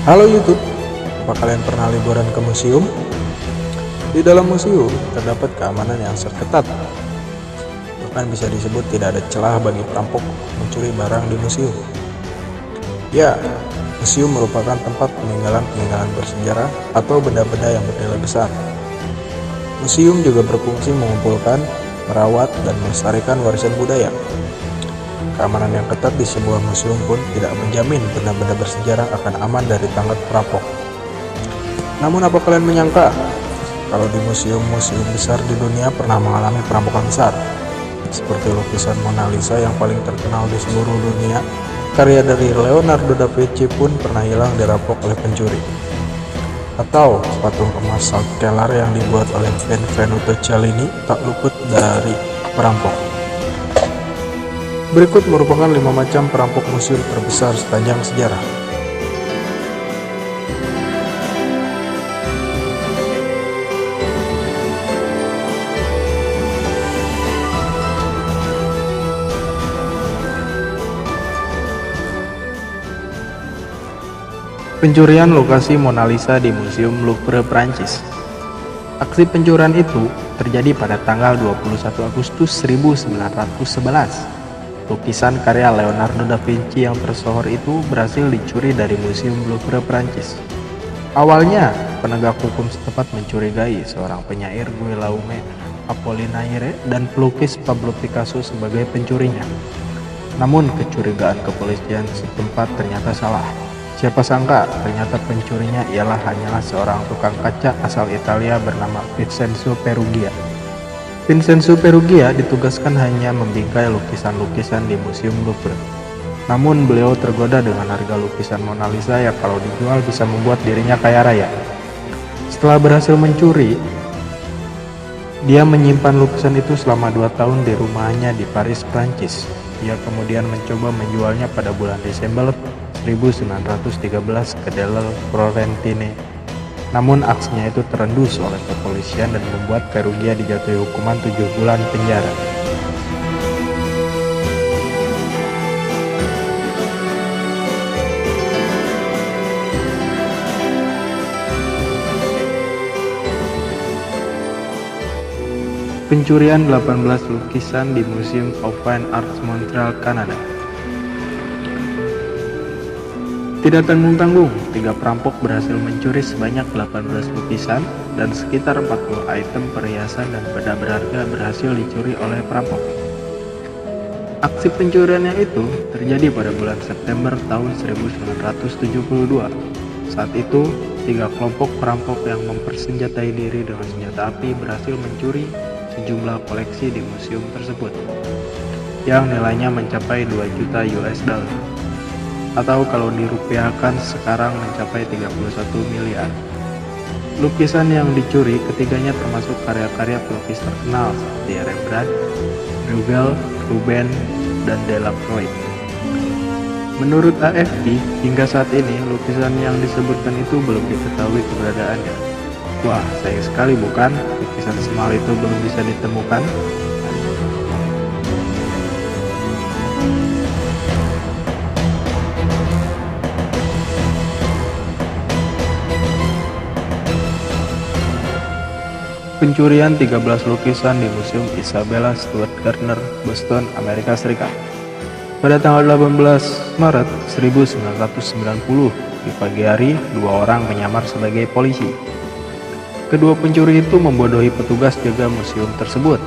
Halo YouTube, apa kalian pernah liburan ke museum? Di dalam museum terdapat keamanan yang sangat ketat. Bahkan bisa disebut tidak ada celah bagi perampok mencuri barang di museum. Ya, museum merupakan tempat peninggalan-peninggalan bersejarah atau benda-benda yang bernilai besar. Museum juga berfungsi mengumpulkan, merawat, dan melestarikan warisan budaya. Keamanan yang ketat di sebuah museum pun tidak menjamin benda-benda bersejarah akan aman dari tangan perampok. Namun apa kalian menyangka kalau di museum-museum besar di dunia pernah mengalami perampokan besar? Seperti lukisan Mona Lisa yang paling terkenal di seluruh dunia, karya dari Leonardo da Vinci pun pernah hilang dirampok oleh pencuri. Atau patung emas Salt Keller yang dibuat oleh Benvenuto Cellini tak luput dari perampok. Berikut merupakan 5 macam perampok museum terbesar sepanjang sejarah. Pencurian lokasi Mona Lisa di Museum Louvre, Prancis. Aksi pencurian itu terjadi pada tanggal 21 Agustus 1911. Lukisan karya Leonardo da Vinci yang tersohor itu berhasil dicuri dari Museum Louvre, Prancis. Awalnya, penegak hukum setempat mencurigai seorang penyair Guillaume Apollinaire dan pelukis Pablo Picasso sebagai pencurinya. Namun, kecurigaan kepolisian setempat ternyata salah. Siapa sangka ternyata pencurinya hanyalah seorang tukang kaca asal Italia bernama Vincenzo Perugia. Vincenzo Perugia ditugaskan hanya membingkai lukisan-lukisan di Museum Louvre. Namun beliau tergoda dengan harga lukisan Mona Lisa yang kalau dijual bisa membuat dirinya kaya raya. Setelah berhasil mencuri, dia menyimpan lukisan itu selama 2 tahun di rumahnya di Paris, Prancis. Dia kemudian mencoba menjualnya pada bulan Desember 1913 ke Dello Florentine. Namun aksinya itu terendus oleh kepolisian dan membuat Perugia dijatuhi hukuman 7 bulan penjara. Pencurian 18 lukisan di Museum of Fine Arts Montreal, Kanada. Tidak tanggung-tanggung, 3 perampok berhasil mencuri sebanyak 18 lukisan dan sekitar 40 item perhiasan dan benda berharga berhasil dicuri oleh perampok. Aksi pencuriannya itu terjadi pada bulan September tahun 1972. Saat itu, 3 kelompok perampok yang mempersenjatai diri dengan senjata api berhasil mencuri sejumlah koleksi di museum tersebut, yang nilainya mencapai 2 juta US dollar. Atau kalau dirupiahkan sekarang mencapai 31 miliar. Lukisan yang dicuri ketiganya termasuk karya-karya pelukis terkenal seperti Rembrandt, Bruegel, Rubens, dan Delacroix. Menurut AFP, hingga saat ini lukisan yang disebutkan itu belum diketahui keberadaannya. Wah, sayang sekali bukan? Lukisan semahal itu belum bisa ditemukan. Pencurian 13 lukisan di Museum Isabella Stewart Gardner, Boston, Amerika Serikat. Pada tanggal 18 Maret 1990, di pagi hari, 2 orang menyamar sebagai polisi. Kedua pencuri itu membodohi petugas jaga museum tersebut.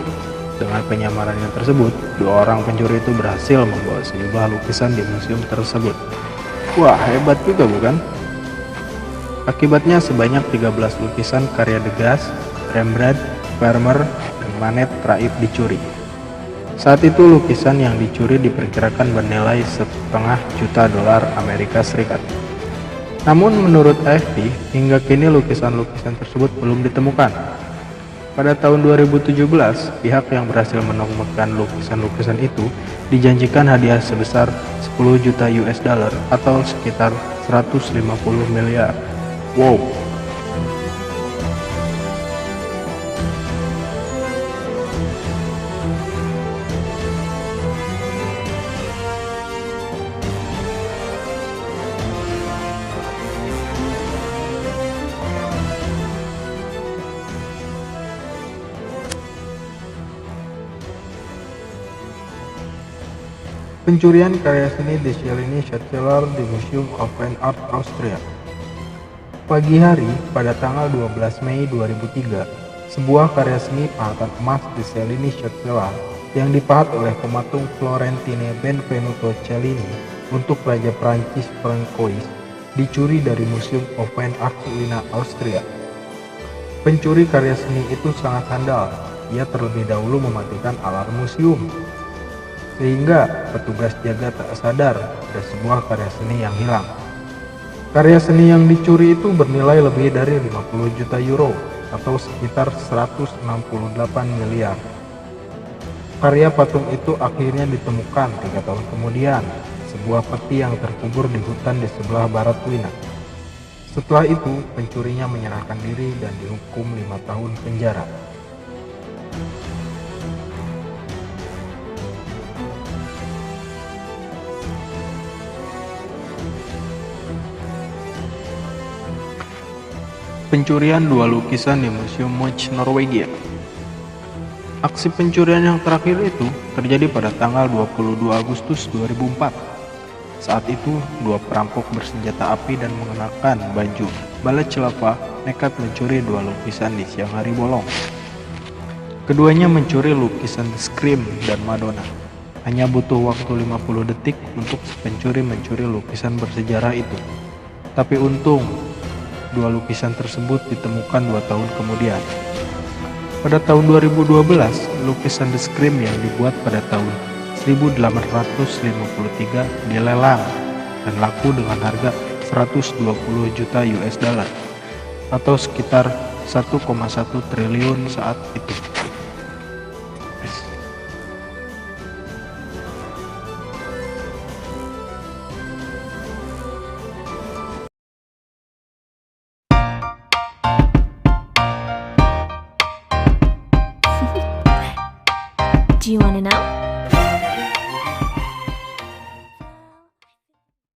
Dengan penyamarannya tersebut, 2 orang pencuri itu berhasil membawa sejumlah lukisan di museum tersebut. Wah, hebat juga bukan? Akibatnya sebanyak 13 lukisan karya Degas, Rembrandt, Vermeer, dan Manet terakhir dicuri. Saat itu lukisan yang dicuri diperkirakan bernilai $1,5 juta Amerika Serikat. Namun menurut AFP, hingga kini lukisan-lukisan tersebut belum ditemukan. Pada tahun 2017, pihak yang berhasil menemukan lukisan-lukisan itu dijanjikan hadiah sebesar 10 juta US dollar atau sekitar 150 miliar. Wow. Pencurian karya seni di Cellini Schaukeller di Museum of Fine Art Austria. Pagi hari pada tanggal 12 Mei 2003, sebuah karya seni pahatan emas di Cellini Schaukeller yang dipahat oleh pematung Florentine Benvenuto Cellini untuk Raja Prancis Francois dicuri dari Museum of Fine Art Wina, Austria. Pencuri karya seni itu sangat handal. Ia terlebih dahulu mematikan alarm museum, sehingga petugas jaga tak sadar ada sebuah karya seni yang hilang. Karya seni yang dicuri itu bernilai lebih dari 50 juta euro atau sekitar 168 miliar. Karya patung itu akhirnya ditemukan 3 tahun kemudian, sebuah peti yang terkubur di hutan di sebelah barat Wina. Setelah itu, pencurinya menyerahkan diri dan dihukum 5 tahun penjara. Pencurian dua lukisan di Museum Munch, Norwegia. Aksi pencurian yang terakhir itu terjadi pada tanggal 22 Agustus 2004. Saat itu, dua perampok bersenjata api dan mengenakan baju balaclava nekat mencuri dua lukisan di siang hari bolong. Keduanya mencuri lukisan The Scream dan Madonna. Hanya butuh waktu 50 detik untuk pencuri mencuri lukisan bersejarah itu. Tapi untung, dua lukisan tersebut ditemukan 2 tahun kemudian. Pada tahun 2012, lukisan The Scream yang dibuat pada tahun 1853 dilelang dan laku dengan harga 120 juta US dollar atau sekitar 1,1 triliun saat itu. Do you want to know?